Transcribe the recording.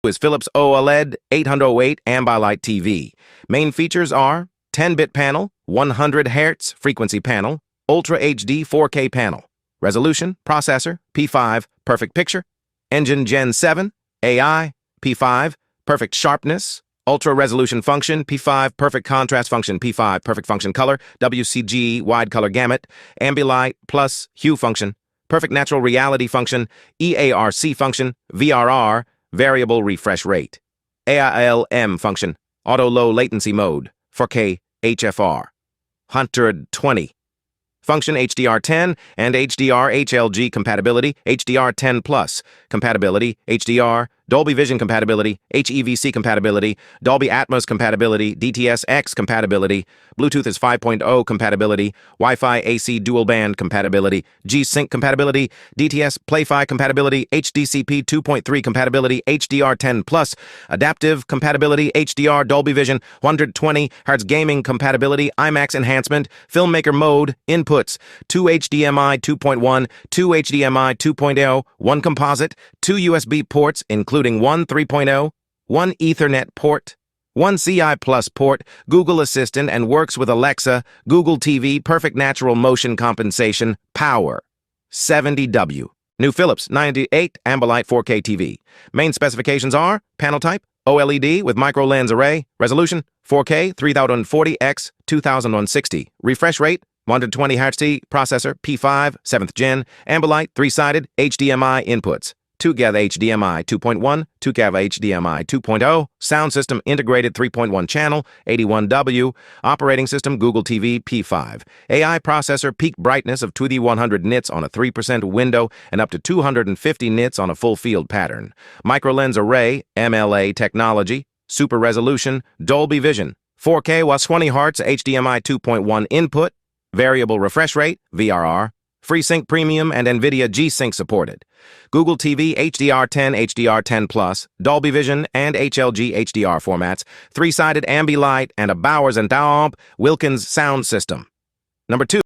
is Philips OLED 808 Ambilight TV. Main features are 10-bit panel, 100 Hz frequency panel, Ultra HD 4K panel. Resolution, processor, P5, perfect picture. Engine Gen 7, AI, P5, perfect sharpness. Ultra resolution function, P5, perfect contrast function, P5, perfect function color, WCG, wide color gamut, Ambilight plus hue function, perfect natural reality function, EARC function, VRR, variable refresh rate, AILM function, auto low latency mode, 4K HFR, 120. Function HDR10 and HDR HLG compatibility, HDR10 Plus compatibility, HDR, Dolby Vision compatibility, HEVC compatibility, Dolby Atmos compatibility, DTS-X compatibility, Bluetooth is 5.0 compatibility, Wi-Fi AC dual band compatibility, G-Sync compatibility, DTS Play-Fi compatibility, HDCP 2.3 compatibility, HDR10 Plus, adaptive compatibility, HDR Dolby Vision, 120 Hz gaming compatibility, IMAX enhancement, filmmaker mode, inputs, 2 HDMI 2.1, 2 HDMI 2.0, 1 composite, 2 USB ports, including one 3.0, one Ethernet port, one CI Plus port, Google Assistant, and works with Alexa, Google TV, perfect natural motion compensation, power, 70W. New Philips 98 Ambilight 4K TV. Main specifications are panel type, OLED with micro lens array, resolution, 4K 3040x 2160, refresh rate, 120 Hz, processor, P5, 7th gen, Ambilight, 3-sided, HDMI inputs, 2 GAV HDMI 2.1, 2 GAV HDMI 2.0, sound system integrated 3.1 channel, 81W, operating system Google TV P5, AI processor peak brightness of 2100 nits on a 3% window and up to 250 nits on a full field pattern, micro lens array, MLA technology, super resolution, Dolby Vision, 4K 120 Hz HDMI 2.1 input, variable refresh rate, VRR, FreeSync Premium and NVIDIA G-Sync supported. Google TV HDR10, HDR10 Plus, Dolby Vision and HLG HDR formats, 3-sided Ambilight and a Bowers & Wilkins sound system. Number 2.